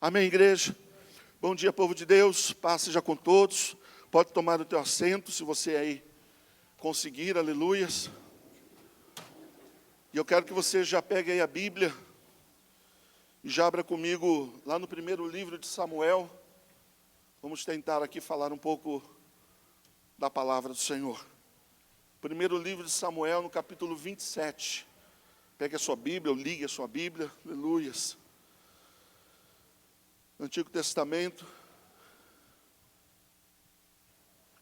Amém, igreja? Bom dia, povo de Deus, paz seja com todos. Pode tomar o teu assento, se você aí conseguir, aleluias. E eu quero que você já pegue aí a Bíblia e já abra comigo lá no primeiro livro de Samuel. Vamos tentar aqui falar um pouco da palavra do Senhor. Primeiro livro de Samuel, no capítulo 27. Pegue a sua Bíblia, ou ligue a sua Bíblia, aleluias. Antigo Testamento.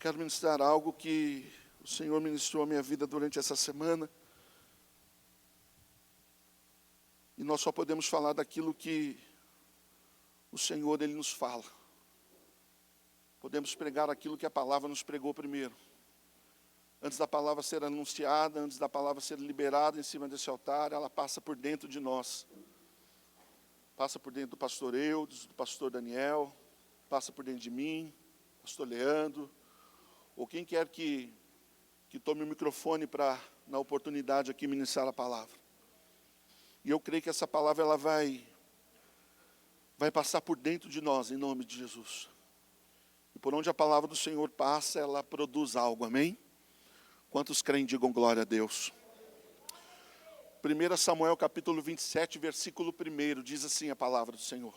Quero ministrar algo que o Senhor ministrou à minha vida durante essa semana. E nós só podemos falar daquilo que o Senhor, Ele nos fala. Podemos pregar aquilo que a palavra nos pregou primeiro. Antes da palavra ser anunciada, antes da palavra ser liberada em cima desse altar, ela passa por dentro de nós. Passa por dentro do pastor Eudes, do pastor Daniel, passa por dentro de mim, pastor Leandro, ou quem quer que tome o microfone para, na oportunidade aqui, ministrar a palavra. E eu creio que essa palavra ela vai passar por dentro de nós, em nome de Jesus. E por onde a palavra do Senhor passa, ela produz algo, amém? Quantos creem, digam glória a Deus. 1 Samuel capítulo 27, versículo 1, diz assim a palavra do Senhor.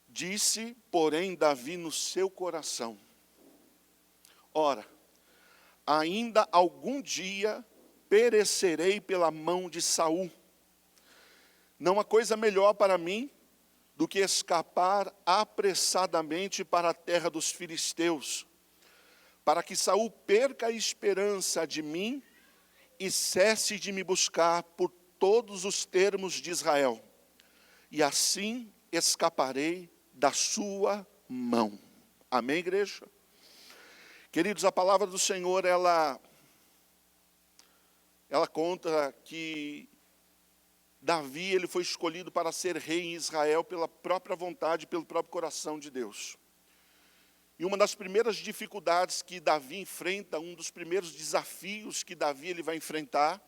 Disse, porém, Davi no seu coração: ora, ainda algum dia perecerei pela mão de Saul. Não há coisa melhor para mim do que escapar apressadamente para a terra dos filisteus, para que Saul perca a esperança de mim e cesse de me buscar por todos os termos de Israel, e assim escaparei da sua mão. Amém, igreja? Queridos, a palavra do Senhor, ela conta que Davi, ele foi escolhido para ser rei em Israel pela própria vontade, pelo próprio coração de Deus. E uma das primeiras dificuldades que Davi enfrenta, um dos primeiros desafios que Davi ele vai enfrentar,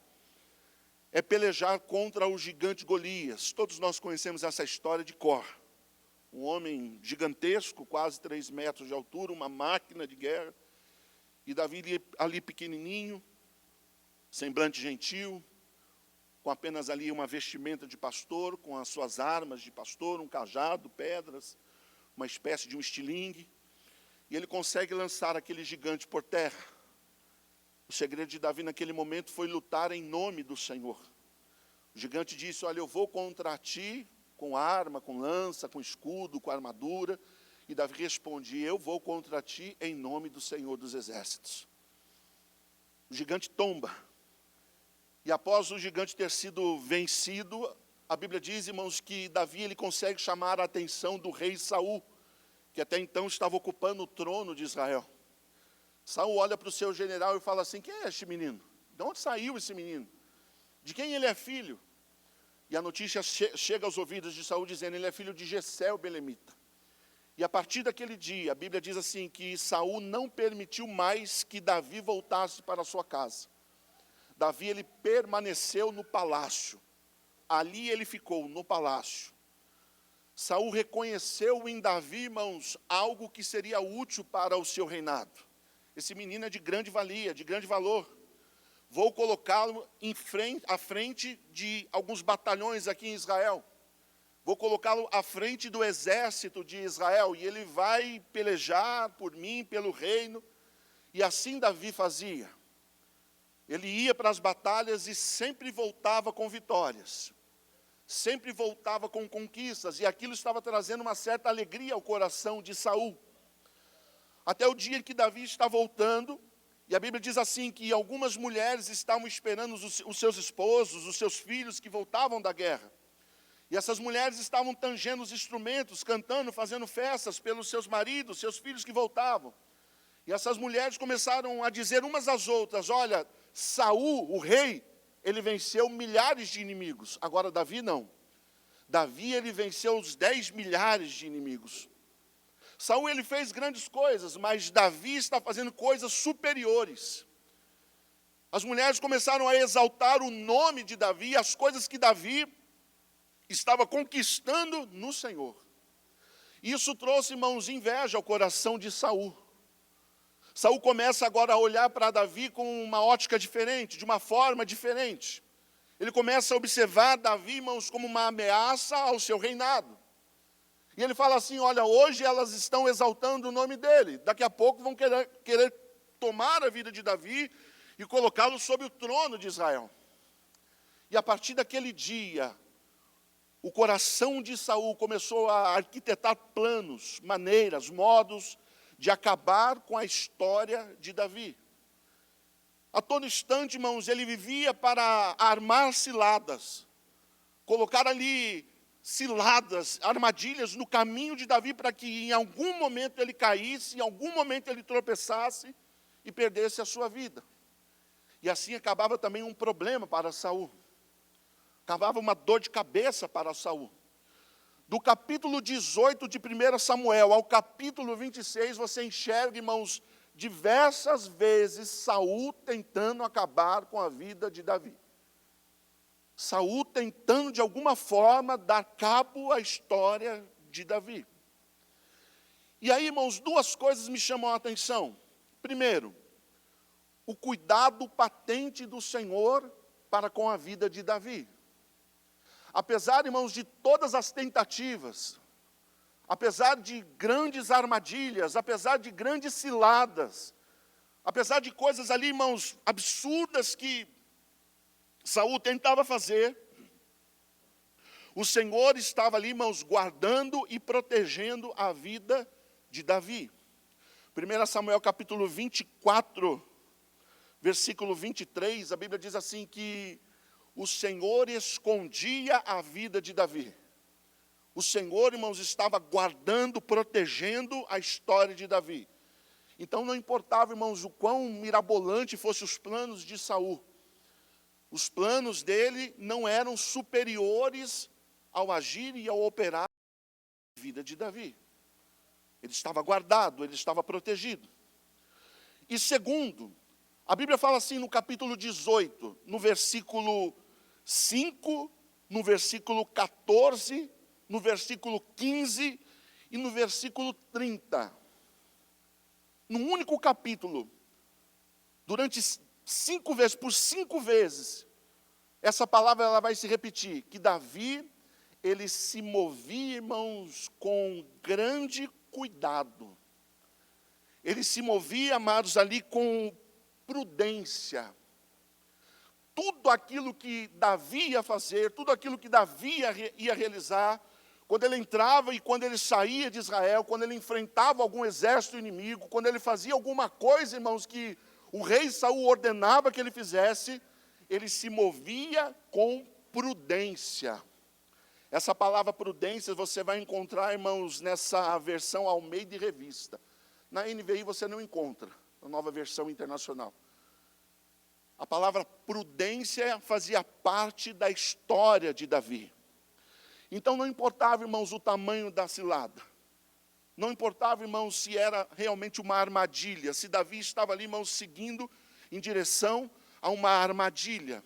é pelejar contra o gigante Golias. Todos nós conhecemos essa história de Cor. Um homem gigantesco, quase 3 metros de altura, uma máquina de guerra. E Davi ali pequenininho, semblante gentil, com apenas ali uma vestimenta de pastor, com as suas armas de pastor, um cajado, pedras, uma espécie de um estilingue. E ele consegue lançar aquele gigante por terra. O segredo de Davi naquele momento foi lutar em nome do Senhor. O gigante disse: olha, eu vou contra ti com arma, com lança, com escudo, com armadura. E Davi responde: eu vou contra ti em nome do Senhor dos Exércitos. O gigante tomba. E após o gigante ter sido vencido, a Bíblia diz, irmãos, que Davi ele consegue chamar a atenção do rei Saul, que até então estava ocupando o trono de Israel. Saul olha para o seu general e fala assim: quem é este menino? De onde saiu esse menino? De quem ele é filho? E a notícia chega aos ouvidos de Saul dizendo: ele é filho de Jessé o belemita. E a partir daquele dia, a Bíblia diz assim, que Saul não permitiu mais que Davi voltasse para a sua casa. Davi ele permaneceu no palácio. Ali ele ficou, no palácio. Saul reconheceu em Davi, irmãos, algo que seria útil para o seu reinado. Esse menino é de grande valia, de grande valor. Vou colocá-lo à frente de alguns batalhões aqui em Israel. Vou colocá-lo à frente do exército de Israel. E ele vai pelejar por mim, pelo reino. E assim Davi fazia. Ele ia para as batalhas e sempre voltava com vitórias. Sempre voltava com conquistas, e aquilo estava trazendo uma certa alegria ao coração de Saul. Até o dia em que Davi está voltando, e a Bíblia diz assim, que algumas mulheres estavam esperando os seus esposos, os seus filhos que voltavam da guerra. E essas mulheres estavam tangendo os instrumentos, cantando, fazendo festas pelos seus maridos, seus filhos que voltavam. E essas mulheres começaram a dizer umas às outras: olha, Saul, o rei, ele venceu milhares de inimigos. Agora Davi não. Davi ele venceu os 10 milhares de inimigos. Saul ele fez grandes coisas, mas Davi está fazendo coisas superiores. As mulheres começaram a exaltar o nome de Davi, as coisas que Davi estava conquistando no Senhor. Isso trouxe, irmãos, inveja ao coração de Saul. Saul começa agora a olhar para Davi com uma ótica diferente, de uma forma diferente. Ele começa a observar Davi, irmãos, como uma ameaça ao seu reinado. E ele fala assim, olha, hoje elas estão exaltando o nome dele, daqui a pouco vão querer tomar a vida de Davi e colocá-lo sobre o trono de Israel. E a partir daquele dia, o coração de Saul começou a arquitetar planos, maneiras, modos de acabar com a história de Davi. A todo instante, irmãos, ele vivia para armar ciladas, colocar ali ciladas, armadilhas no caminho de Davi para que em algum momento ele caísse, em algum momento ele tropeçasse e perdesse a sua vida. E assim acabava também um problema para Saul. Acabava uma dor de cabeça para Saul. Do capítulo 18 de 1 Samuel ao capítulo 26, você enxerga, irmãos, diversas vezes Saul tentando acabar com a vida de Davi. Saul tentando de alguma forma dar cabo à história de Davi. E aí, irmãos, duas coisas me chamam a atenção. Primeiro, o cuidado patente do Senhor para com a vida de Davi. Apesar, irmãos, de todas as tentativas, apesar de grandes armadilhas, apesar de grandes ciladas, apesar de coisas ali, irmãos, absurdas que Saul tentava fazer, o Senhor estava ali, irmãos, guardando e protegendo a vida de Davi. 1 Samuel capítulo 24, versículo 23, a Bíblia diz assim que o Senhor escondia a vida de Davi. O Senhor, irmãos, estava guardando, protegendo a história de Davi. Então não importava, irmãos, o quão mirabolante fossem os planos de Saul. Os planos dele não eram superiores ao agir e ao operar a vida de Davi. Ele estava guardado, ele estava protegido. E segundo, a Bíblia fala assim no capítulo 18, no versículo 5, no versículo 14, no versículo 15 e no versículo 30. Num único capítulo, durante 5 vezes, por 5 vezes, essa palavra ela vai se repetir, que Davi, ele se movia, irmãos, com grande cuidado. Ele se movia, amados, ali com prudência. Tudo aquilo que Davi ia fazer, tudo aquilo que Davi ia realizar, quando ele entrava e quando ele saía de Israel, quando ele enfrentava algum exército inimigo, quando ele fazia alguma coisa, irmãos, que o rei Saul ordenava que ele fizesse, ele se movia com prudência. Essa palavra prudência você vai encontrar, irmãos, nessa versão Almeida e Revista. Na NVI você não encontra, a nova versão internacional. A palavra prudência fazia parte da história de Davi. Então não importava, irmãos, o tamanho da cilada. Não importava, irmãos, se era realmente uma armadilha, se Davi estava ali, irmãos, seguindo em direção a uma armadilha.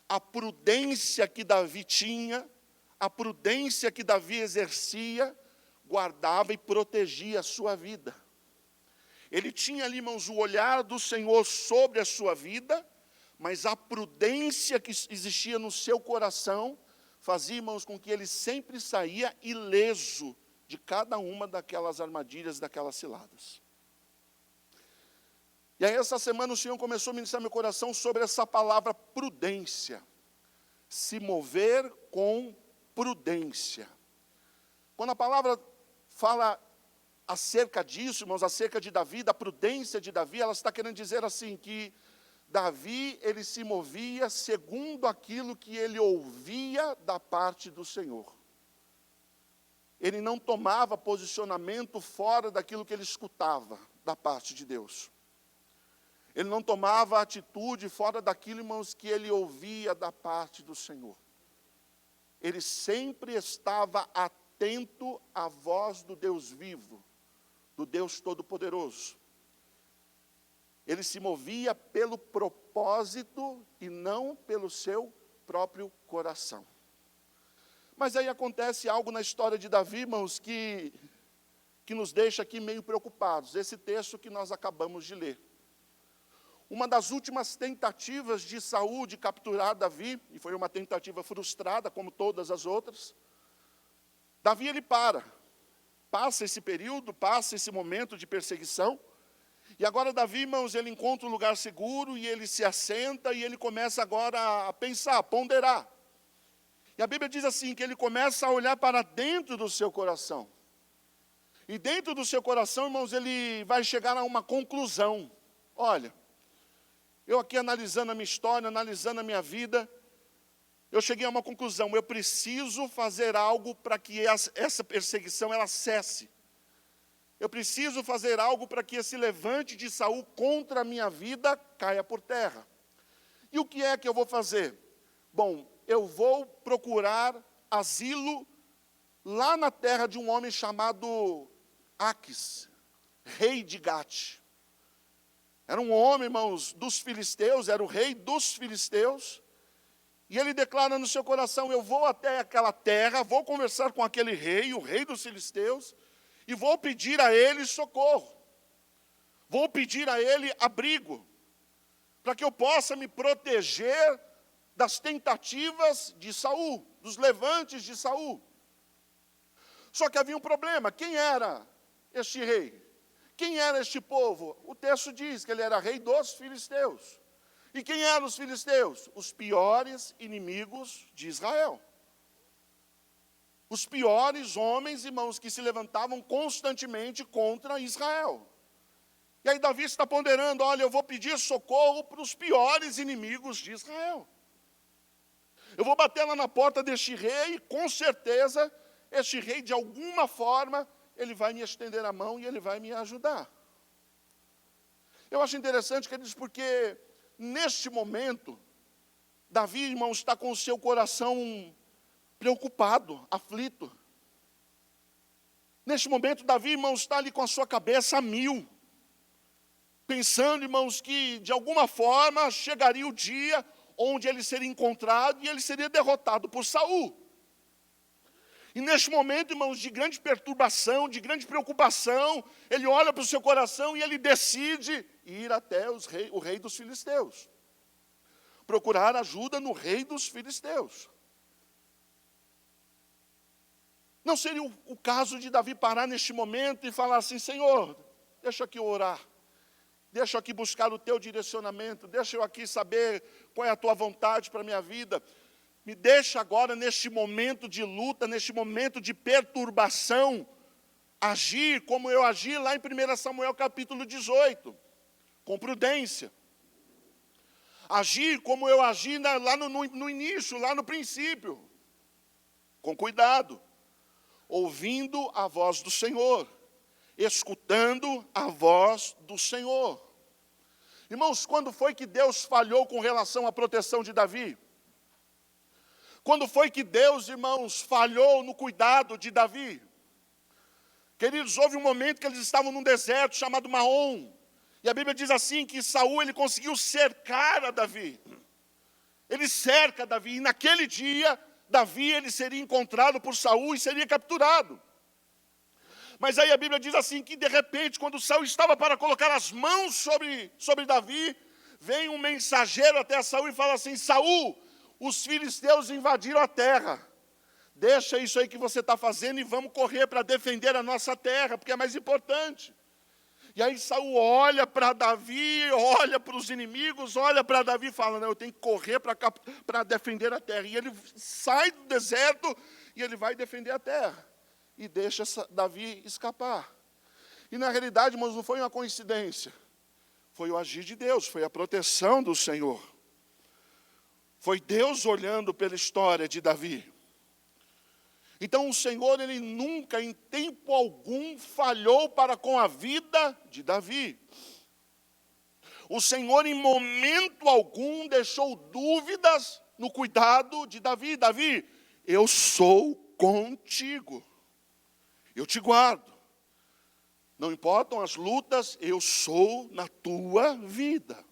A prudência que Davi tinha, a prudência que Davi exercia, guardava e protegia a sua vida. Ele tinha ali, irmãos, o olhar do Senhor sobre a sua vida, mas a prudência que existia no seu coração fazia, irmãos, com que ele sempre saía ileso de cada uma daquelas armadilhas, daquelas ciladas. E aí essa semana o Senhor começou a ministrar meu coração sobre essa palavra prudência. Se mover com prudência. Quando a palavra fala acerca disso, irmãos, acerca de Davi, da prudência de Davi, ela está querendo dizer assim, que Davi, ele se movia segundo aquilo que ele ouvia da parte do Senhor. Ele não tomava posicionamento fora daquilo que ele escutava da parte de Deus. Ele não tomava atitude fora daquilo, irmãos, que ele ouvia da parte do Senhor. Ele sempre estava atento à voz do Deus vivo, do Deus Todo-Poderoso. Ele se movia pelo propósito e não pelo seu próprio coração. Mas aí acontece algo na história de Davi, irmãos, que nos deixa aqui meio preocupados. Esse texto que nós acabamos de ler. Uma das últimas tentativas de Saul de capturar Davi, e foi uma tentativa frustrada, como todas as outras, Davi ele passa esse período, passa esse momento de perseguição, e agora Davi, irmãos, ele encontra um lugar seguro, e ele se assenta, e ele começa agora a pensar, a ponderar. E a Bíblia diz assim, que ele começa a olhar para dentro do seu coração. E dentro do seu coração, irmãos, ele vai chegar a uma conclusão. Olha, eu aqui analisando a minha história, analisando a minha vida, eu cheguei a uma conclusão, eu preciso fazer algo para que essa perseguição ela cesse. Eu preciso fazer algo para que esse levante de Saul contra a minha vida caia por terra. E o que é que eu vou fazer? Bom, eu vou procurar asilo lá na terra de um homem chamado Aques, rei de Gate. Era um homem, irmãos, dos filisteus, era o rei dos filisteus. E ele declara no seu coração, eu vou até aquela terra, vou conversar com aquele rei, o rei dos filisteus, e vou pedir a ele socorro. Vou pedir a ele abrigo, para que eu possa me proteger das tentativas de Saul, dos levantes de Saul. Só que havia um problema, quem era este rei? Quem era este povo? O texto diz que ele era rei dos filisteus. E quem eram os filisteus? Os piores inimigos de Israel. Os piores homens, irmãos, que se levantavam constantemente contra Israel. E aí Davi está ponderando, olha, eu vou pedir socorro para os piores inimigos de Israel. Eu vou bater lá na porta deste rei, e com certeza, este rei, de alguma forma, ele vai me estender a mão e ele vai me ajudar. Eu acho interessante, queridos, porque neste momento, Davi, irmão, está com o seu coração preocupado, aflito. Neste momento, Davi, irmão, está ali com a sua cabeça a mil. Pensando, irmãos, que de alguma forma chegaria o dia onde ele seria encontrado e ele seria derrotado por Saul. E neste momento, irmãos, de grande perturbação, de grande preocupação, ele olha para o seu coração e ele decide ir até o rei dos filisteus. Procurar ajuda no rei dos filisteus. Não seria o caso de Davi parar neste momento e falar assim, Senhor, deixa aqui eu orar. Deixa eu aqui buscar o teu direcionamento. Deixa eu aqui saber qual é a tua vontade para a minha vida. Me deixa agora, neste momento de luta, neste momento de perturbação, agir como eu agi lá em 1 Samuel capítulo 18, com prudência. Agir como eu agi lá no início, lá no princípio, com cuidado, ouvindo a voz do Senhor, escutando a voz do Senhor. Irmãos, quando foi que Deus falhou com relação à proteção de Davi? Quando foi que Deus, irmãos, falhou no cuidado de Davi? Queridos, houve um momento que eles estavam num deserto chamado Maom. E a Bíblia diz assim, que Saul, ele conseguiu cercar a Davi. Ele cerca Davi, e naquele dia, Davi, ele seria encontrado por Saul e seria capturado. Mas aí a Bíblia diz assim, que de repente, quando Saul estava para colocar as mãos sobre Davi, vem um mensageiro até Saul e fala assim, Saul, os filisteus invadiram a terra. Deixa isso aí que você está fazendo e vamos correr para defender a nossa terra, porque é mais importante. E aí Saul olha para Davi, olha para os inimigos, olha para Davi e fala, não, eu tenho que correr para defender a terra. E ele sai do deserto e ele vai defender a terra. E deixa Davi escapar. E na realidade, irmãos, não foi uma coincidência. Foi o agir de Deus, foi a proteção do Senhor. Foi Deus olhando pela história de Davi. Então o Senhor, ele nunca, em tempo algum, falhou para com a vida de Davi. O Senhor, em momento algum, deixou dúvidas no cuidado de Davi. Davi, eu sou contigo. Eu te guardo. Não importam as lutas, eu sou na tua vida.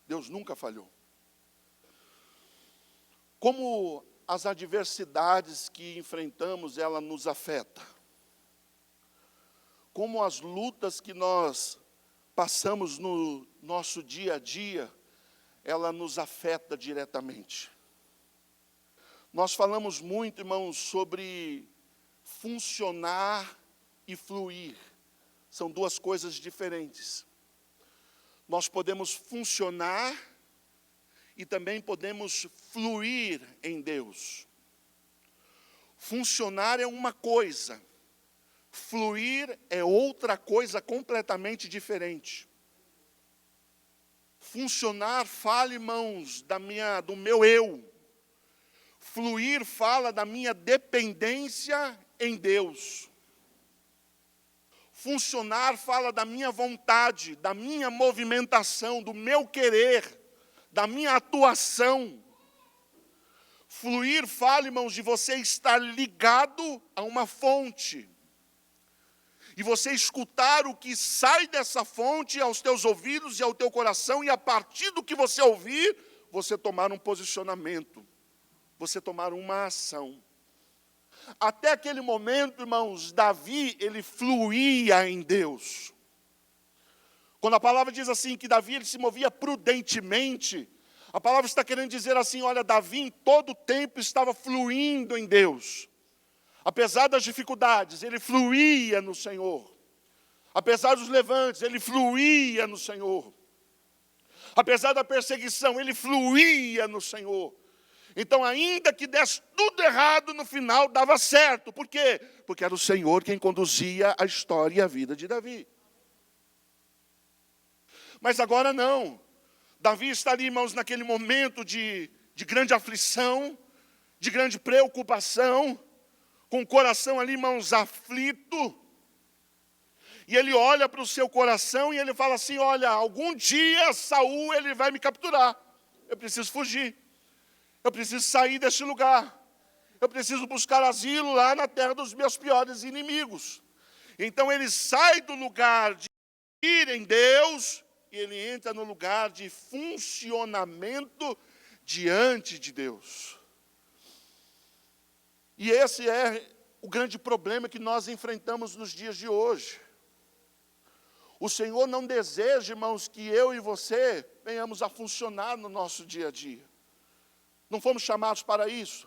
Deus nunca falhou. Como as adversidades que enfrentamos, ela nos afeta. Como as lutas que nós passamos no nosso dia a dia, ela nos afeta diretamente. Nós falamos muito, irmãos, sobre funcionar e fluir. São duas coisas diferentes. Nós podemos funcionar e também podemos fluir em Deus. Funcionar é uma coisa, fluir é outra coisa completamente diferente. Funcionar fala, irmãos, do meu eu. Fluir fala da minha dependência em Deus. Funcionar fala da minha vontade, da minha movimentação, do meu querer, da minha atuação. Fluir fala, irmãos, de você estar ligado a uma fonte. E você escutar o que sai dessa fonte aos teus ouvidos e ao teu coração, e a partir do que você ouvir, você tomar um posicionamento, você tomar uma ação. Até aquele momento, irmãos, Davi, ele fluía em Deus. Quando a palavra diz assim, que Davi ele se movia prudentemente, a palavra está querendo dizer assim, olha, Davi em todo tempo estava fluindo em Deus. Apesar das dificuldades, ele fluía no Senhor. Apesar dos levantes, ele fluía no Senhor. Apesar da perseguição, ele fluía no Senhor. Então, ainda que desse tudo errado, no final dava certo. Por quê? Porque era o Senhor quem conduzia a história e a vida de Davi. Mas agora não. Davi está ali, irmãos, naquele momento de grande aflição, de grande preocupação, com o coração ali, irmãos, aflito. E ele olha para o seu coração e ele fala assim, olha, algum dia Saul ele vai me capturar. Eu preciso fugir. Eu preciso sair deste lugar. Eu preciso buscar asilo lá na terra dos meus piores inimigos. Então ele sai do lugar de ir em Deus e ele entra no lugar de funcionamento diante de Deus. E esse é o grande problema que nós enfrentamos nos dias de hoje. O Senhor não deseja, irmãos, que eu e você venhamos a funcionar no nosso dia a dia. Não fomos chamados para isso.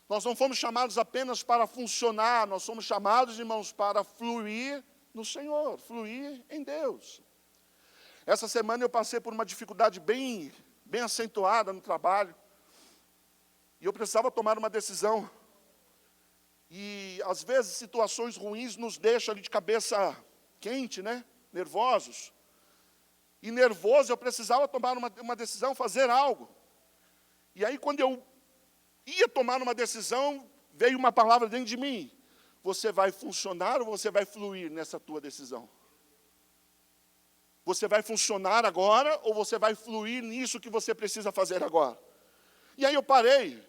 Nós não fomos chamados apenas para funcionar, nós somos chamados, irmãos, para fluir no Senhor, fluir em Deus. Essa semana eu passei por uma dificuldade bem acentuada no trabalho. E eu precisava tomar uma decisão. E, às vezes, situações ruins nos deixam ali de cabeça quente, né? Nervosos. E nervoso, eu precisava tomar uma decisão, fazer algo. E aí, quando eu ia tomar uma decisão, veio uma palavra dentro de mim. Você vai funcionar ou você vai fluir nessa tua decisão? Você vai funcionar agora ou você vai fluir nisso que você precisa fazer agora? E aí eu parei,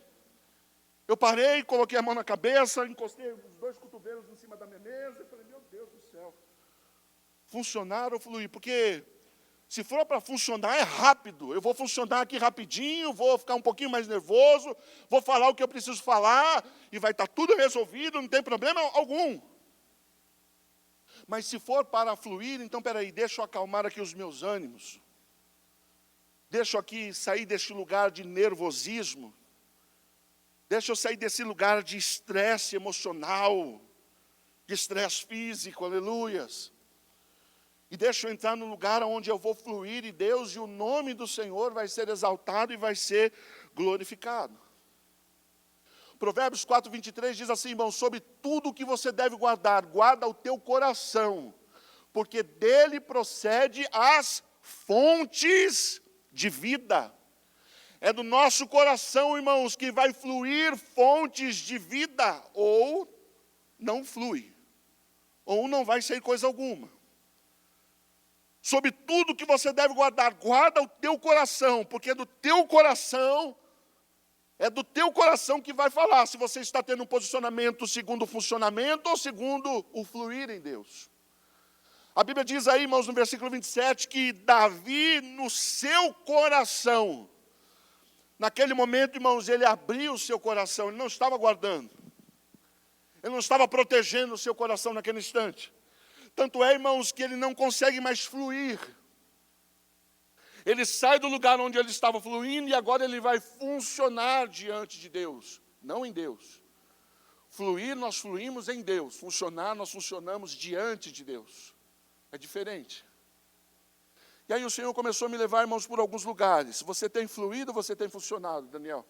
coloquei a mão na cabeça, encostei os dois cotovelos em cima da minha mesa e falei, meu Deus do céu, funcionar ou fluir? Porque se for para funcionar é rápido, eu vou funcionar aqui rapidinho, vou ficar um pouquinho mais nervoso, vou falar o que eu preciso falar e vai estar tudo resolvido, não tem problema algum. Mas se for para fluir, então peraí, deixa eu acalmar aqui os meus ânimos. Deixa eu aqui sair deste lugar de nervosismo. Deixa eu sair desse lugar de estresse emocional, de estresse físico, aleluias. E deixa eu entrar no lugar onde eu vou fluir, e Deus e o nome do Senhor vai ser exaltado e vai ser glorificado. Provérbios 4:23 diz assim, irmão, sobre tudo o que você deve guardar, guarda o teu coração, porque dele procede as fontes de vida. É do nosso coração, irmãos, que vai fluir fontes de vida, ou não flui, ou não vai sair coisa alguma. Sobre tudo que você deve guardar, guarda o teu coração, porque é do teu coração que vai falar se você está tendo um posicionamento segundo o funcionamento ou segundo o fluir em Deus. A Bíblia diz aí, irmãos, no versículo 27, que Davi, no seu coração, Naquele momento, irmãos, ele abriu o seu coração, ele não estava guardando. Ele não estava protegendo o seu coração naquele instante. Tanto é, irmãos, que ele não consegue mais fluir. Ele sai do lugar onde ele estava fluindo e agora ele vai funcionar diante de Deus, não em Deus. Fluir, nós fluímos em Deus. Funcionar, nós funcionamos diante de Deus. É diferente. E aí o Senhor começou a me levar, irmãos, por alguns lugares. Você tem fluído, você tem funcionado, Daniel?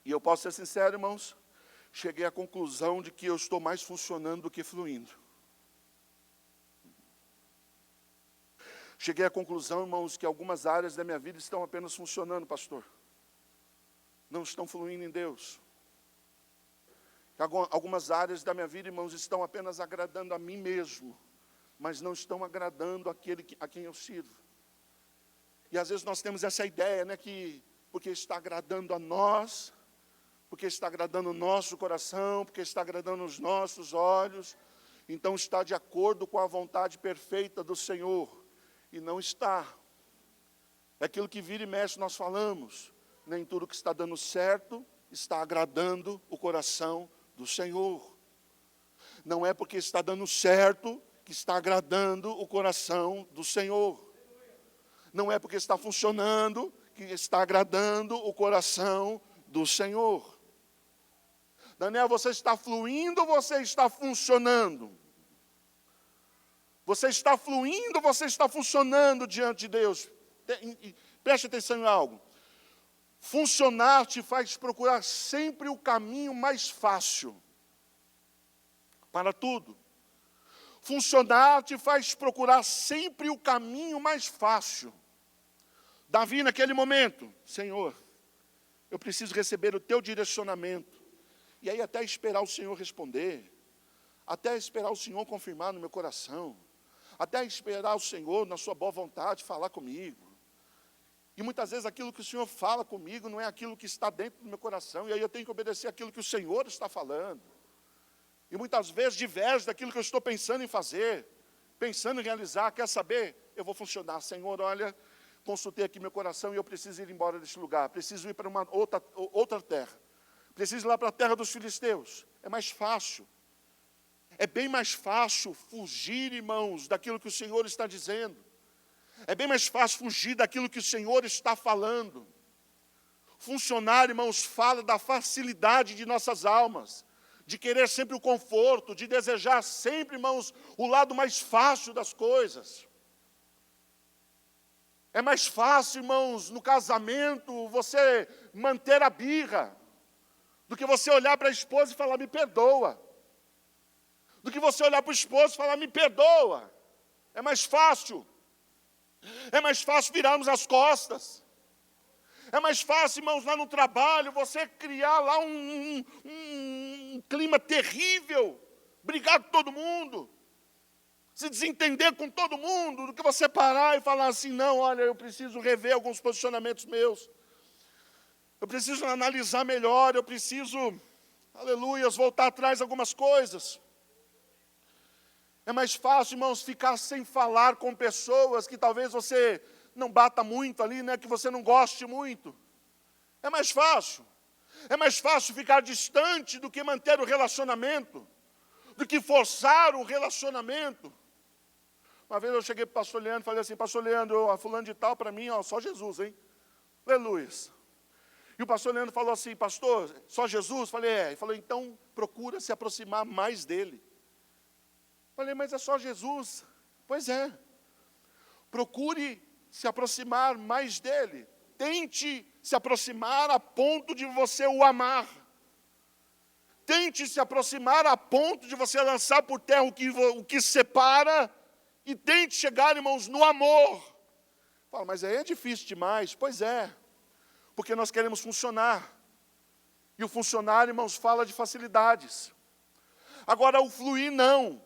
E eu posso ser sincero, irmãos, cheguei à conclusão de que eu estou mais funcionando do que fluindo. Cheguei à conclusão, irmãos, que algumas áreas da minha vida estão apenas funcionando, pastor. Não estão fluindo em Deus. Algumas áreas da minha vida, irmãos, estão apenas agradando a mim mesmo, mas não estão agradando aquele a quem eu sirvo. E às vezes nós temos essa ideia, né, que porque está agradando a nós, porque está agradando o nosso coração, porque está agradando os nossos olhos, então está de acordo com a vontade perfeita do Senhor. E não está. É aquilo que vira e mexe nós falamos. Nem tudo que está dando certo está agradando o coração do Senhor. Não é porque está dando certo que está agradando o coração do Senhor. Não é porque está funcionando que está agradando o coração do Senhor. Daniel, você está fluindo ou você está funcionando? Você está fluindo, você está funcionando diante de Deus. Preste atenção em algo. Funcionar te faz procurar sempre o caminho mais fácil para tudo. Funcionar te faz procurar sempre o caminho mais fácil. Davi, naquele momento, Senhor, eu preciso receber o teu direcionamento. E aí até esperar o Senhor responder, até esperar o Senhor confirmar no meu coração, até esperar o Senhor, na sua boa vontade, falar comigo. E muitas vezes aquilo que o Senhor fala comigo não é aquilo que está dentro do meu coração, e aí eu tenho que obedecer aquilo que o Senhor está falando. E muitas vezes diverge daquilo que eu estou pensando em fazer, pensando em realizar. Quer saber? Eu vou funcionar. Senhor, olha, consultei aqui meu coração e eu preciso ir embora deste lugar. Preciso ir para uma outra terra. Preciso ir lá para a terra dos filisteus. É mais fácil. É bem mais fácil fugir, irmãos, daquilo que o Senhor está dizendo. É bem mais fácil fugir daquilo que o Senhor está falando. Funcionar, irmãos, fala da facilidade de nossas almas, de querer sempre o conforto, de desejar sempre, irmãos, o lado mais fácil das coisas. É mais fácil, irmãos, no casamento, você manter a birra, do que você olhar para a esposa e falar, me perdoa. Do que você olhar para o esposo e falar, me perdoa. É mais fácil. É mais fácil virarmos as costas. É mais fácil, irmãos, lá no trabalho, você criar lá um clima terrível, brigar com todo mundo, se desentender com todo mundo, do que você parar e falar assim, não, olha, eu preciso rever alguns posicionamentos meus. Eu preciso analisar melhor, eu preciso, aleluias, voltar atrás algumas coisas. É mais fácil, irmãos, ficar sem falar com pessoas que talvez você não bata muito ali, né, que você não goste muito. É mais fácil. É mais fácil ficar distante do que manter o relacionamento, do que forçar o relacionamento. Uma vez eu cheguei para o pastor Leandro e falei assim, pastor Leandro, a fulano de tal para mim, ó, só Jesus, hein? Aleluia. E o pastor Leandro falou assim, pastor, só Jesus? Falei, é. Ele falou, então procura se aproximar mais dele. Falei, mas é só Jesus. Pois é. Procure se aproximar mais dele. Tente se aproximar a ponto de você o amar. Tente se aproximar a ponto de você lançar por terra o que separa e tente chegar, irmãos, no amor. Fala, mas aí é difícil demais. Pois é, porque nós queremos funcionar. E o funcionar, irmãos, fala de facilidades. Agora, o fluir não.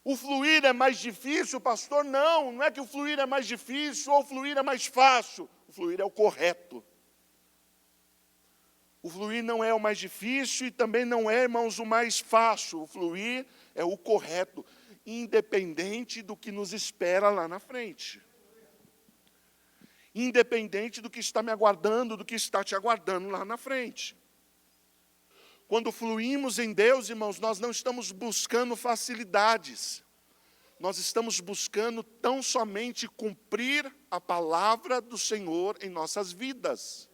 O fluir é mais difícil, pastor? Não, não é que o fluir é mais difícil ou o fluir é mais fácil. O fluir é o correto. O fluir não é o mais difícil e também não é, irmãos, o mais fácil. O fluir é o correto, independente do que nos espera lá na frente. independente do que está me aguardando, do que está te aguardando lá na frente. Quando fluímos em Deus, irmãos, nós não estamos buscando facilidades. Nós estamos buscando tão somente cumprir a palavra do Senhor em nossas vidas.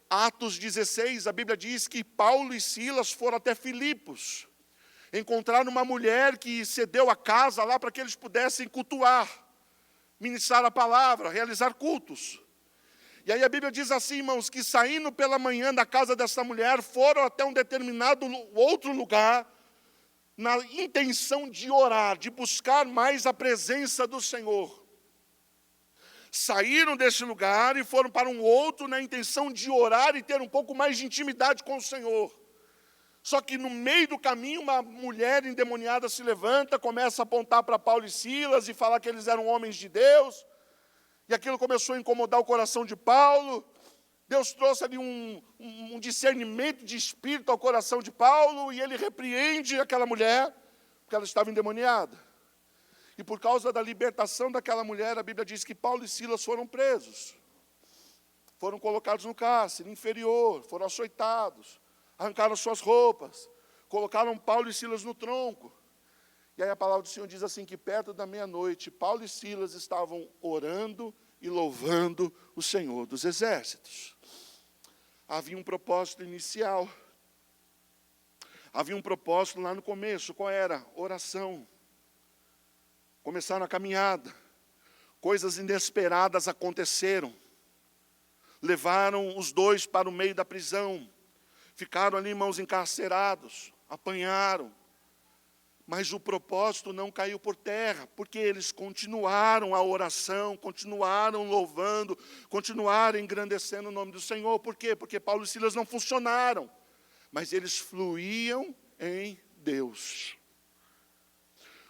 Atos 16, a Bíblia diz que Paulo e Silas foram até Filipos. Encontraram uma mulher que cedeu a casa lá para que eles pudessem cultuar, ministrar a palavra, realizar cultos. E aí a Bíblia diz assim, irmãos, que saindo pela manhã da casa dessa mulher, foram até um determinado outro lugar, na intenção de orar, de buscar mais a presença do Senhor. Saíram desse lugar e foram para um outro na intenção de orar e ter um pouco mais de intimidade com o Senhor. Só que no meio do caminho, uma mulher endemoniada se levanta, começa a apontar para Paulo e Silas e falar que eles eram homens de Deus. E aquilo começou a incomodar o coração de Paulo. Deus trouxe ali um discernimento de espírito ao coração de Paulo, e ele repreende aquela mulher, porque ela estava endemoniada. E por causa da libertação daquela mulher, a Bíblia diz que Paulo e Silas foram presos. Foram colocados no cárcere inferior, foram açoitados, arrancaram suas roupas, colocaram Paulo e Silas no tronco. E aí a palavra do Senhor diz assim, que perto da meia-noite, Paulo e Silas estavam orando e louvando o Senhor dos Exércitos. Havia um propósito inicial. Havia um propósito lá no começo. Qual era? Oração. Começaram a caminhada. Coisas inesperadas aconteceram. Levaram os dois para o meio da prisão. Ficaram ali, irmãos, encarcerados. Apanharam. Mas o propósito não caiu por terra, porque eles continuaram a oração, continuaram louvando, continuaram engrandecendo o nome do Senhor. Por quê? Porque Paulo e Silas não funcionaram, mas eles fluíam em Deus.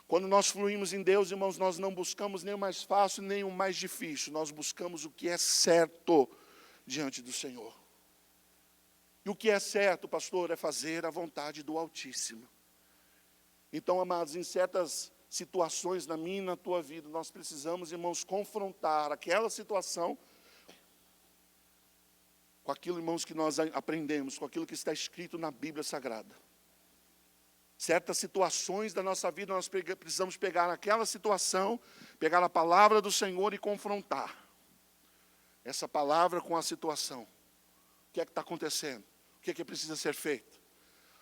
Quando nós fluímos em Deus, irmãos, nós não buscamos nem o mais fácil, nem o mais difícil. Nós buscamos o que é certo diante do Senhor. E o que é certo, pastor, é fazer a vontade do Altíssimo. Então, amados, em certas situações na minha e na tua vida, nós precisamos, irmãos, confrontar aquela situação com aquilo, irmãos, que nós aprendemos, com aquilo que está escrito na Bíblia Sagrada. Certas situações da nossa vida, nós precisamos pegar aquela situação, pegar a palavra do Senhor e confrontar essa palavra com a situação. O que é que está acontecendo? O que é que precisa ser feito?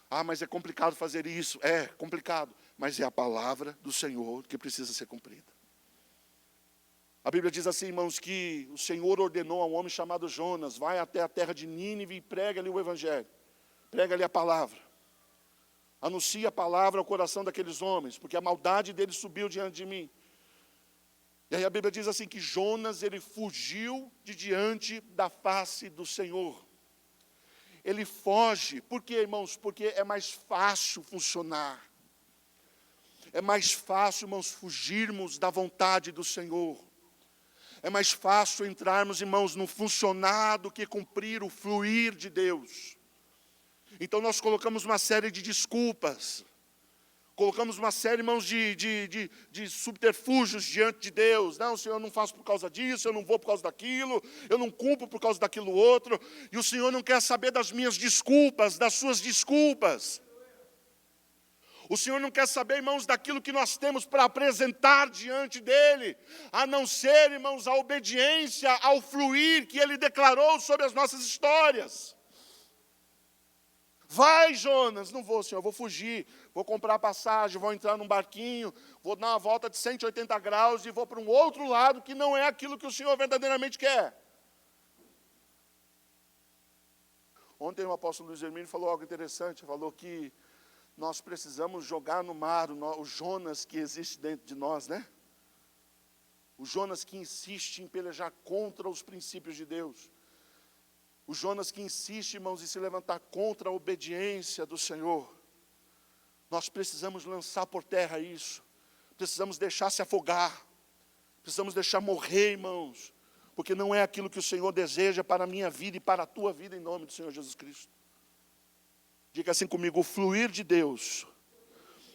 Ah, mas é complicado fazer isso. É complicado, mas é a palavra do Senhor que precisa ser cumprida. A Bíblia diz assim, irmãos, que o Senhor ordenou a um homem chamado Jonas, vai até a terra de Nínive e prega ali o Evangelho. Prega ali a palavra. Anuncia a palavra ao coração daqueles homens, porque a maldade deles subiu diante de mim. E aí a Bíblia diz assim, que Jonas, ele fugiu de diante da face do Senhor. Ele foge. Por quê, irmãos? Porque é mais fácil funcionar. É mais fácil, irmãos, fugirmos da vontade do Senhor. É mais fácil entrarmos, irmãos, no funcionar do que cumprir o fluir de Deus. Então nós colocamos uma série de desculpas. Colocamos uma série, irmãos, de subterfúgios diante de Deus. Não, Senhor, eu não faço por causa disso, eu não vou por causa daquilo, eu não cumpro por causa daquilo outro. E o Senhor não quer saber das minhas desculpas, das suas desculpas. O Senhor não quer saber, irmãos, daquilo que nós temos para apresentar diante dEle, a não ser, irmãos, a obediência ao fluir que Ele declarou sobre as nossas histórias. Vai, Jonas. Não vou, Senhor, eu vou fugir. Vou comprar passagem, vou entrar num barquinho, vou dar uma volta de 180 graus e vou para um outro lado que não é aquilo que o Senhor verdadeiramente quer. Ontem o apóstolo Luiz Hermínio falou algo interessante, falou que nós precisamos jogar no mar o Jonas que existe dentro de nós, né? O Jonas que insiste em pelejar contra os princípios de Deus. O Jonas que insiste, irmãos, em se levantar contra a obediência do Senhor. Nós precisamos lançar por terra isso. Precisamos deixar se afogar. Precisamos deixar morrer, irmãos. Porque não é aquilo que o Senhor deseja para a minha vida e para a tua vida, em nome do Senhor Jesus Cristo. Diga assim comigo, o fluir de Deus,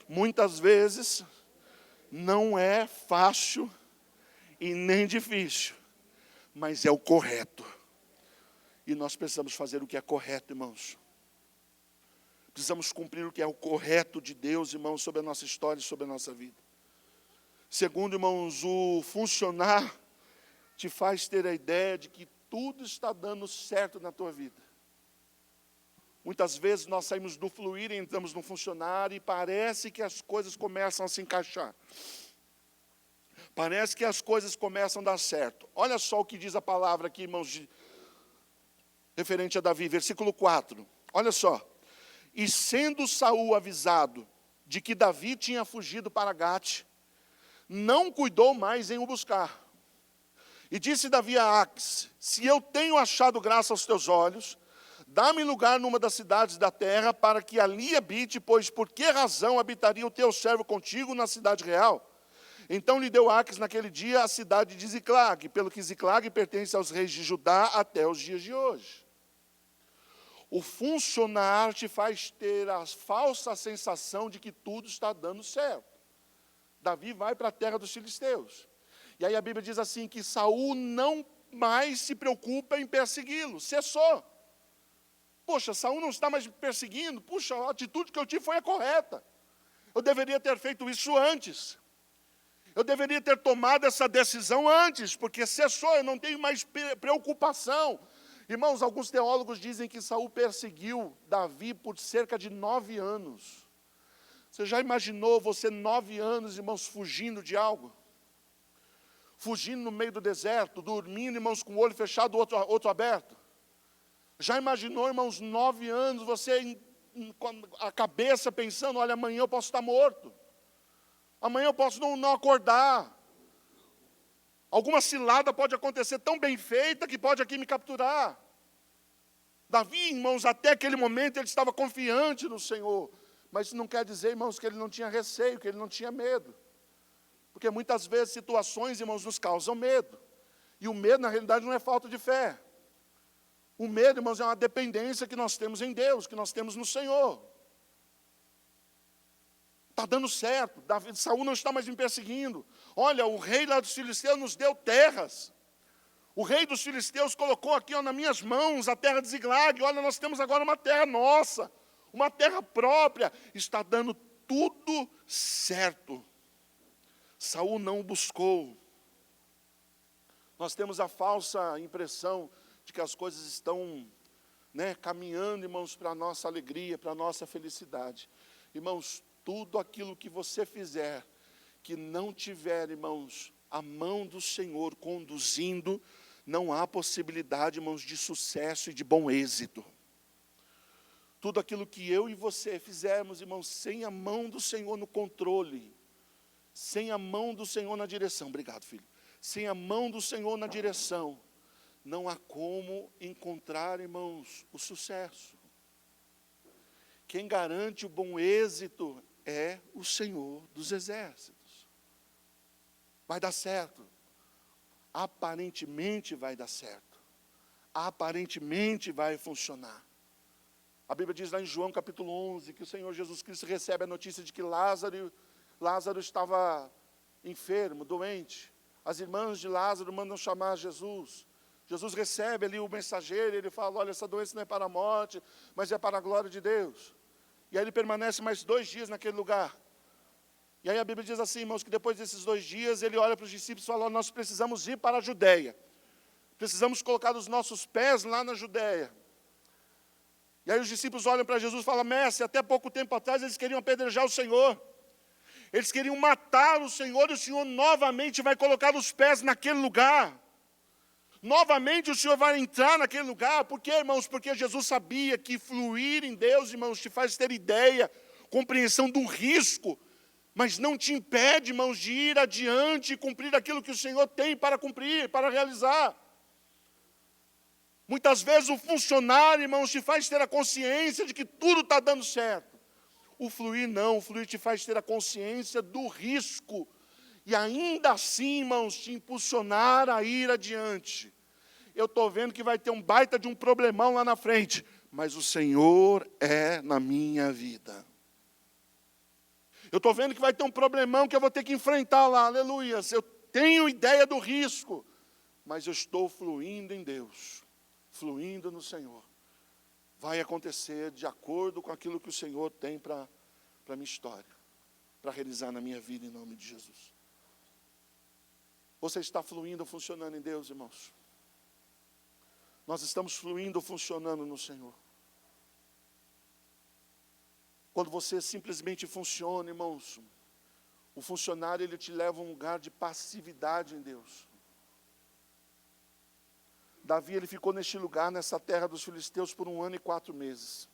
muitas vezes, não é fácil e nem difícil. mas é o correto. E nós precisamos fazer o que é correto, irmãos. Precisamos cumprir o que é o correto de Deus, irmãos, sobre a nossa história e sobre a nossa vida. Segundo, irmãos, o funcionar te faz ter a ideia de que tudo está dando certo na tua vida. Muitas vezes nós saímos do fluir e entramos no funcionar e parece que as coisas começam a se encaixar. Parece que as coisas começam a dar certo. Olha só o que diz a palavra aqui, irmãos, referente a Davi, versículo 4. Olha só. E sendo Saul avisado de que Davi tinha fugido para Gate, não cuidou mais em o buscar. E disse Davi a Aques: se eu tenho achado graça aos teus olhos, dá-me lugar numa das cidades da terra, para que ali habite, pois por que razão habitaria o teu servo contigo na cidade real? Então lhe deu Aques naquele dia a cidade de Ziclag, pelo que Ziclag pertence aos reis de Judá até os dias de hoje. O funcionar te faz ter a falsa sensação de que tudo está dando certo. Davi vai para a terra dos filisteus. E aí a Bíblia diz assim, que Saul não mais se preocupa em persegui-lo, cessou. Poxa, Saul não está mais me perseguindo, puxa, a atitude que eu tive foi a correta. Eu deveria ter feito isso antes. Eu deveria ter tomado essa decisão antes, porque cessou, eu não tenho mais preocupação. Irmãos, alguns teólogos dizem que Saul perseguiu Davi por cerca de 9 anos. Você já imaginou você 9 anos, irmãos, fugindo de algo? Fugindo no meio do deserto, dormindo, irmãos, com o olho fechado, outro aberto? Já imaginou, irmãos, 9 anos, você com a cabeça pensando, olha, amanhã eu posso estar morto. Amanhã eu posso não acordar. Alguma cilada pode acontecer tão bem feita que pode aqui me capturar. Davi, irmãos, até aquele momento ele estava confiante no Senhor. Mas isso não quer dizer, irmãos, que ele não tinha receio, que ele não tinha medo. Porque muitas vezes situações, irmãos, nos causam medo. E o medo, na realidade, não é falta de fé. O medo, irmãos, é uma dependência que nós temos em Deus, que nós temos no Senhor. Está dando certo, Saul não está mais me perseguindo. Olha, o rei lá dos filisteus nos deu terras. O rei dos filisteus colocou aqui nas minhas mãos a terra de Ziclag. Olha, nós temos agora uma terra nossa, uma terra própria. Está dando tudo certo. Saul não o buscou. Nós temos a falsa impressão de que as coisas estão caminhando, irmãos, para a nossa alegria, para a nossa felicidade. Irmãos, tudo aquilo que você fizer, que não tiver, irmãos, a mão do Senhor conduzindo, não há possibilidade, irmãos, de sucesso e de bom êxito. Tudo aquilo que eu e você fizermos, irmãos, sem a mão do Senhor no controle, sem a mão do Senhor na direção, obrigado, filho, sem a mão do Senhor na direção, não há como encontrar, irmãos, o sucesso. Quem garante o bom êxito é o Senhor dos exércitos. Vai dar certo. Aparentemente vai dar certo. Aparentemente vai funcionar. A Bíblia diz lá em João capítulo 11, que o Senhor Jesus Cristo recebe a notícia de que Lázaro estava enfermo, doente. As irmãs de Lázaro mandam chamar Jesus. Jesus recebe ali o mensageiro, ele fala, olha, essa doença não é para a morte, mas é para a glória de Deus. E aí ele permanece mais 2 dias naquele lugar. E aí a Bíblia diz assim, irmãos, que depois desses 2 dias, ele olha para os discípulos e fala, nós precisamos ir para a Judéia. Precisamos colocar os nossos pés lá na Judéia. E aí os discípulos olham para Jesus e falam, mestre, até pouco tempo atrás eles queriam apedrejar o Senhor. Eles queriam matar o Senhor e o Senhor novamente vai colocar os pés naquele lugar. Novamente o Senhor vai entrar naquele lugar. Por quê, irmãos? Porque Jesus sabia que fluir em Deus, irmãos, te faz ter ideia, compreensão do risco, mas não te impede, irmãos, de ir adiante e cumprir aquilo que o Senhor tem para cumprir, para realizar. Muitas vezes o funcionar, irmãos, te faz ter a consciência de que tudo está dando certo. O fluir não, o fluir te faz ter a consciência do risco. E ainda assim, irmãos, te impulsionar a ir adiante. Eu estou vendo que vai ter um baita de um problemão lá na frente, mas o Senhor é na minha vida. Eu estou vendo que vai ter um problemão que eu vou ter que enfrentar lá, aleluia. Eu tenho ideia do risco, mas eu estou fluindo em Deus, fluindo no Senhor. Vai acontecer de acordo com aquilo que o Senhor tem para a minha história, para realizar na minha vida, em nome de Jesus. Você está fluindo, funcionando em Deus, irmãos? Nós estamos fluindo, funcionando no Senhor. Quando você simplesmente funciona, irmãos, o funcionário, ele te leva a um lugar de passividade em Deus. Davi, ele ficou neste lugar, nessa terra dos filisteus, por 1 ano e 4 meses.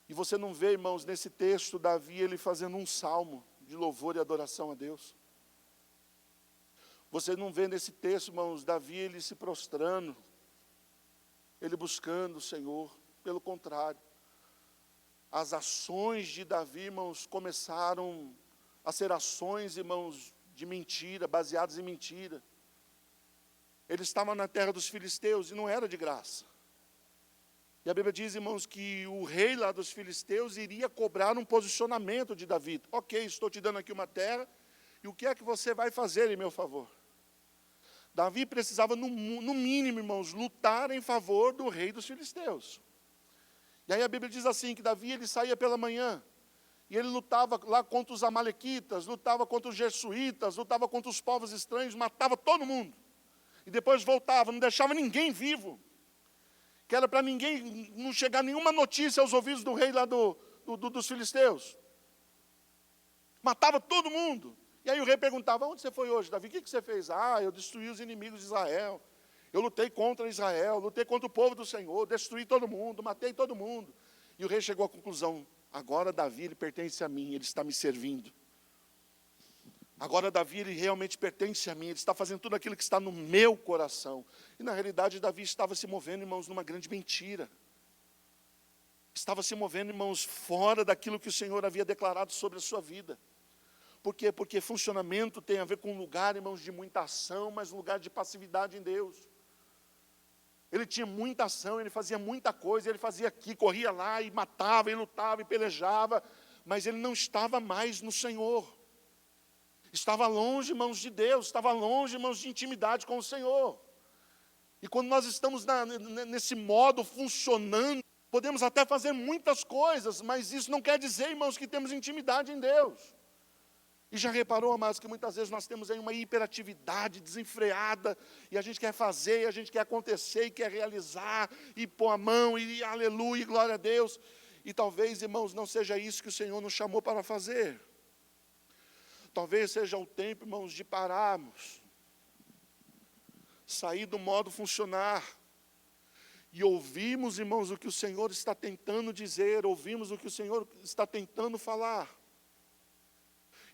E você não vê, irmãos, nesse texto, Davi, ele fazendo um salmo de louvor e adoração a Deus. Você não vê nesse texto, irmãos, Davi, ele se prostrando, ele buscando o Senhor. Pelo contrário, as ações de Davi, irmãos, começaram a ser ações, irmãos, de mentira, baseadas em mentira. Ele estava na terra dos filisteus e não era de graça. E a Bíblia diz, irmãos, que o rei lá dos filisteus iria cobrar um posicionamento de Davi. Ok, estou te dando aqui uma terra, e o que é que você vai fazer em meu favor? Davi precisava, no mínimo, irmãos, lutar em favor do rei dos filisteus. E aí a Bíblia diz assim, que Davi, ele saía pela manhã, e ele lutava lá contra os amalequitas, lutava contra os gersuítas, lutava contra os povos estranhos, matava todo mundo. E depois voltava, não deixava ninguém vivo. Que era para ninguém, não chegar nenhuma notícia aos ouvidos do rei lá dos filisteus. Matava todo mundo. E aí o rei perguntava, onde você foi hoje, Davi? O que você fez? Ah, eu destruí os inimigos de Israel. Eu lutei contra Israel, lutei contra o povo do Senhor, destruí todo mundo, matei todo mundo. E o rei chegou à conclusão, agora Davi, ele pertence a mim, ele está me servindo. Agora Davi, ele realmente pertence a mim, ele está fazendo tudo aquilo que está no meu coração. E na realidade Davi estava se movendo, irmãos, numa grande mentira. Estava se movendo, irmãos, fora daquilo que o Senhor havia declarado sobre a sua vida. Por quê? Porque funcionamento tem a ver com um lugar, irmãos, de muita ação, mas um lugar de passividade em Deus. Ele tinha muita ação, ele fazia muita coisa, ele fazia aqui, corria lá e matava, e lutava, e pelejava, mas ele não estava mais no Senhor. Estava longe, irmãos, de Deus, estava longe, irmãos, de intimidade com o Senhor. E quando nós estamos nesse modo funcionando, podemos até fazer muitas coisas, mas isso não quer dizer, irmãos, que temos intimidade em Deus. E já reparou, amados, que muitas vezes nós temos aí uma hiperatividade desenfreada, e a gente quer fazer, e a gente quer acontecer, e quer realizar, e pôr a mão, e aleluia, e glória a Deus. E talvez, irmãos, não seja isso que o Senhor nos chamou para fazer. Talvez seja o tempo, irmãos, de pararmos, sair do modo funcionar, e ouvirmos, irmãos, o que o Senhor está tentando dizer, ouvirmos o que o Senhor está tentando falar.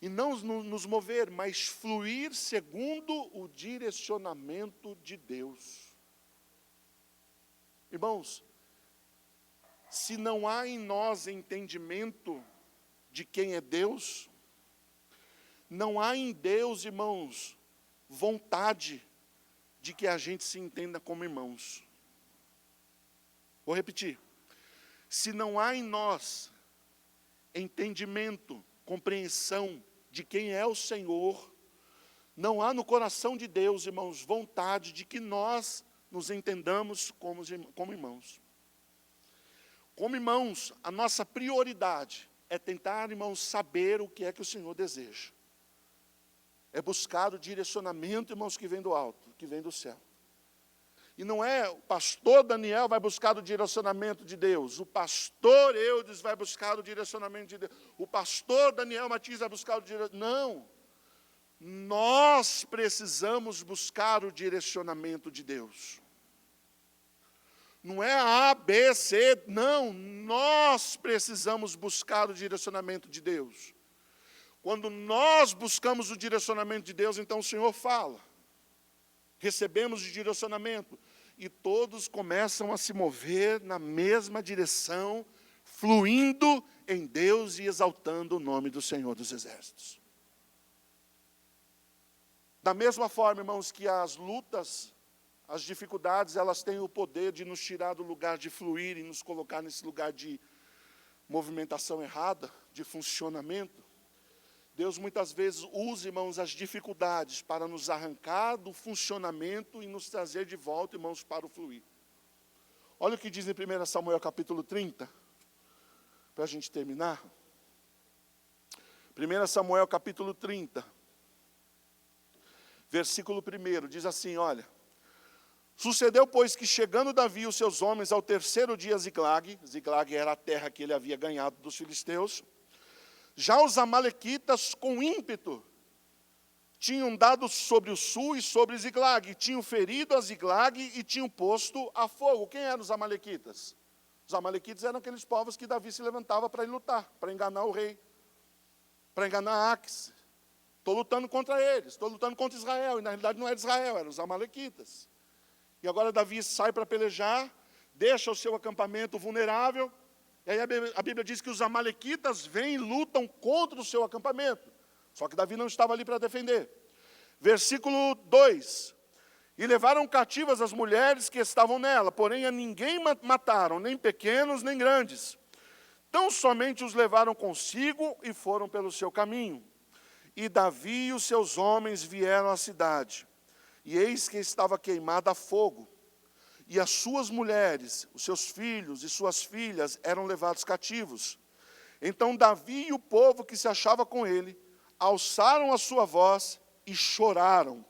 E não nos mover, mas fluir segundo o direcionamento de Deus. Irmãos, se não há em nós entendimento de quem é Deus, não há em Deus, irmãos, vontade de que a gente se entenda como irmãos. Vou repetir. Se não há em nós entendimento, compreensão de quem é o Senhor, não há no coração de Deus, irmãos, vontade de que nós nos entendamos como irmãos. Como irmãos, a nossa prioridade é tentar, irmãos, saber o que é que o Senhor deseja. É buscar o direcionamento, irmãos, que vem do alto, que vem do céu. E não é o pastor Daniel vai buscar o direcionamento de Deus. O pastor Eudes vai buscar o direcionamento de Deus. O pastor Daniel Matias vai buscar o direcionamento. Não. Nós precisamos buscar o direcionamento de Deus. Não é A, B, C. Não. Nós precisamos buscar o direcionamento de Deus. Quando nós buscamos o direcionamento de Deus, então o Senhor fala. Recebemos o direcionamento. E todos começam a se mover na mesma direção, fluindo em Deus e exaltando o nome do Senhor dos Exércitos. Da mesma forma, irmãos, que as lutas, as dificuldades, elas têm o poder de nos tirar do lugar de fluir e nos colocar nesse lugar de movimentação errada, de funcionamento. Deus muitas vezes usa, irmãos, as dificuldades para nos arrancar do funcionamento e nos trazer de volta, irmãos, para o fluir. Olha o que diz em 1 Samuel capítulo 30, para a gente terminar. 1 Samuel capítulo 30, versículo 1, diz assim, olha. Sucedeu, pois, que chegando Davi e os seus homens ao terceiro dia a Ziclag, Ziclag era a terra que ele havia ganhado dos filisteus, já os amalequitas com ímpeto tinham dado sobre o sul e sobre Ziclag, tinham ferido a Ziclag e tinham posto a fogo. Quem eram os amalequitas? Os amalequitas eram aqueles povos que Davi se levantava para ir lutar, para enganar o rei, para enganar Aques. Estou lutando contra eles, estou lutando contra Israel, e na realidade não era Israel, eram os amalequitas. E agora Davi sai para pelejar, deixa o seu acampamento vulnerável, e aí a Bíblia diz que os amalequitas vêm e lutam contra o seu acampamento. Só que Davi não estava ali para defender. Versículo 2. E levaram cativas as mulheres que estavam nela, porém a ninguém mataram, nem pequenos, nem grandes. Tão somente os levaram consigo e foram pelo seu caminho. E Davi e os seus homens vieram à cidade. E eis que estava queimada a fogo, e as suas mulheres, os seus filhos e suas filhas eram levados cativos. Então Davi e o povo que se achava com ele, alçaram a sua voz e choraram,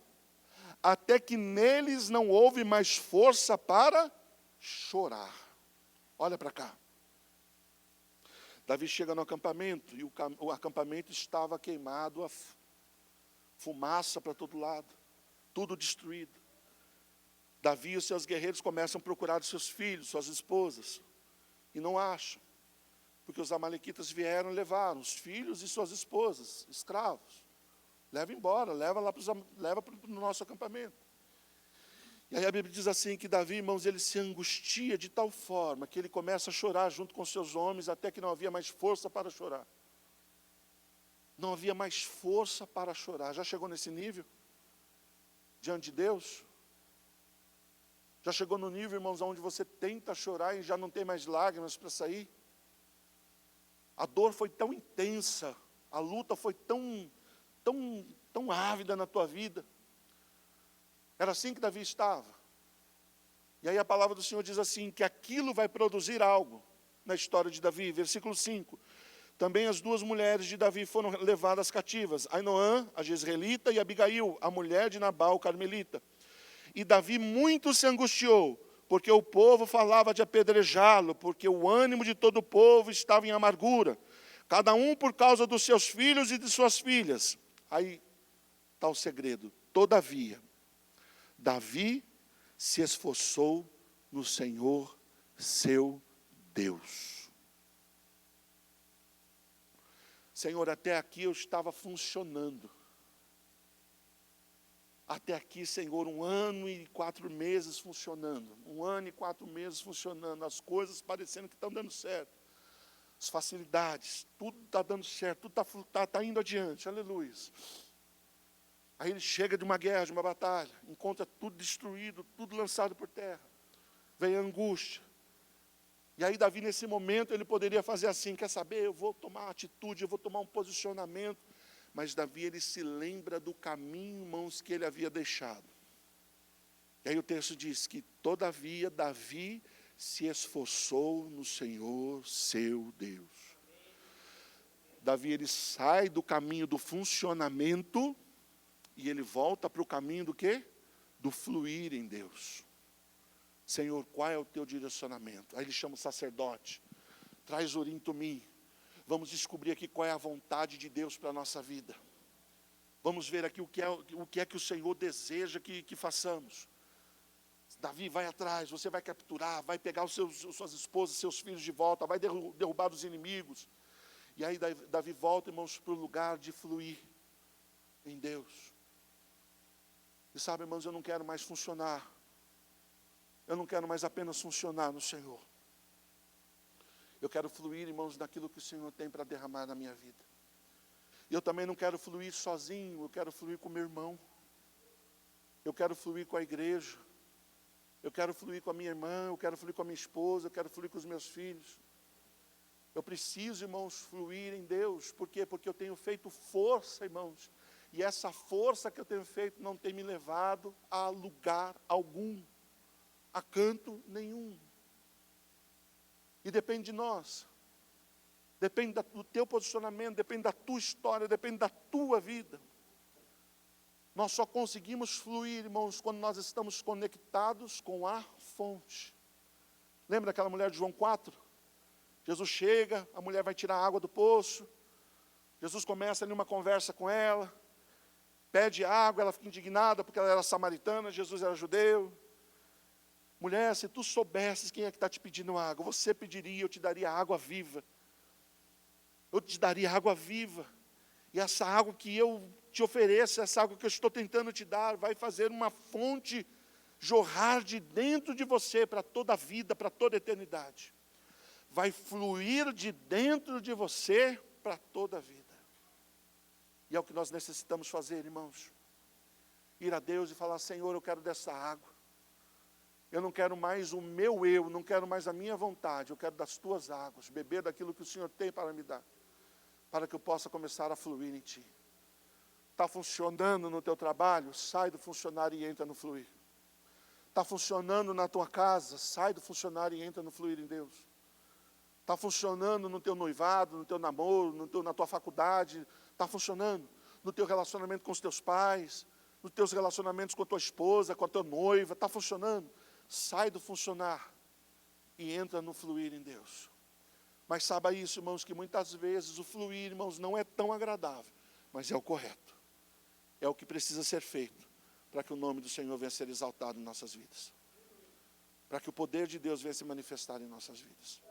até que neles não houve mais força para chorar. Olha para cá. Davi chega no acampamento, e o acampamento estava queimado, a fumaça para todo lado. Tudo destruído. Davi e os seus guerreiros começam a procurar os seus filhos, suas esposas, e não acham, porque os amalequitas vieram e levaram os filhos e suas esposas, escravos. Leva embora, leva para o nosso acampamento. E aí a Bíblia diz assim, que Davi, irmãos, ele se angustia de tal forma, que ele começa a chorar junto com seus homens, até que não havia mais força para chorar. Não havia mais força para chorar. Já chegou nesse nível? Diante de Deus? Já chegou no nível, irmãos, onde você tenta chorar e já não tem mais lágrimas para sair? A dor foi tão intensa, a luta foi tão ávida na tua vida. Era assim que Davi estava. E aí a palavra do Senhor diz assim, que aquilo vai produzir algo na história de Davi. Versículo 5. Também as duas mulheres de Davi foram levadas cativas, Ainoã, a jezreelita, e Abigail, a mulher de Nabal, carmelita. E Davi muito se angustiou, porque o povo falava de apedrejá-lo, porque o ânimo de todo o povo estava em amargura, cada um por causa dos seus filhos e de suas filhas. Aí está o segredo. Todavia, Davi se esforçou no Senhor, seu Deus. Senhor, até aqui eu estava funcionando. Até aqui, Senhor, 1 ano e 4 meses funcionando. 1 ano e 4 meses funcionando. As coisas parecendo que estão dando certo. As facilidades, tudo está dando certo, tudo está indo adiante. Aleluia. Aí ele chega de uma guerra, de uma batalha, encontra tudo destruído, tudo lançado por terra. Vem a angústia. E aí Davi, nesse momento, ele poderia fazer assim, quer saber, eu vou tomar uma atitude, eu vou tomar um posicionamento. Mas Davi, ele se lembra do caminho, irmãos, que ele havia deixado. E aí o texto diz que, todavia, Davi se esforçou no Senhor, seu Deus. Davi, ele sai do caminho do funcionamento e ele volta para o caminho do quê? Do fluir em Deus. Senhor, qual é o teu direcionamento? Aí ele chama o sacerdote, traz Urim e Tumim. Vamos descobrir aqui qual é a vontade de Deus para a nossa vida. Vamos ver aqui o que é que o Senhor deseja que façamos. Davi, vai atrás, você vai capturar, vai pegar suas esposas, seus filhos de volta, vai derrubar os inimigos. E aí Davi volta, irmãos, para o lugar de fluir em Deus. E sabe, irmãos, eu não quero mais funcionar. Eu não quero mais apenas funcionar no Senhor. Eu quero fluir, irmãos, naquilo que o Senhor tem para derramar na minha vida. E eu também não quero fluir sozinho, eu quero fluir com meu irmão. Eu quero fluir com a igreja. Eu quero fluir com a minha irmã, eu quero fluir com a minha esposa, eu quero fluir com os meus filhos. Eu preciso, irmãos, fluir em Deus. Por quê? Porque eu tenho feito força, irmãos. E essa força que eu tenho feito não tem me levado a lugar algum, a canto nenhum. E depende de nós. Depende do teu posicionamento, depende da tua história, depende da tua vida. Nós só conseguimos fluir, irmãos, quando nós estamos conectados com a fonte. Lembra daquela mulher de João 4? Jesus chega, a mulher vai tirar a água do poço. Jesus começa ali uma conversa com ela. Pede água, ela fica indignada porque ela era samaritana, Jesus era judeu. Mulher, se tu soubesses quem é que está te pedindo água, você pediria, eu te daria água viva. Eu te daria água viva. E essa água que eu te ofereço, essa água que eu estou tentando te dar, vai fazer uma fonte jorrar de dentro de você para toda a vida, para toda a eternidade. Vai fluir de dentro de você para toda a vida. E é o que nós necessitamos fazer, irmãos. Ir a Deus e falar, Senhor, eu quero dessa água. Eu não quero mais o meu eu, não quero mais a minha vontade, eu quero das tuas águas, beber daquilo que o Senhor tem para me dar, para que eu possa começar a fluir em Ti. Está funcionando no teu trabalho? Sai do funcionário e entra no fluir. Está funcionando na tua casa? Sai do funcionário e entra no fluir em Deus. Está funcionando no teu noivado, no teu namoro, na tua faculdade? Está funcionando no teu relacionamento com os teus pais, nos teus relacionamentos com a tua esposa, com a tua noiva? Está funcionando? Sai do funcionar e entra no fluir em Deus. Mas saiba isso, irmãos, que muitas vezes o fluir, irmãos, não é tão agradável, mas é o correto. É o que precisa ser feito para que o nome do Senhor venha a ser exaltado em nossas vidas. Para que o poder de Deus venha a se manifestar em nossas vidas.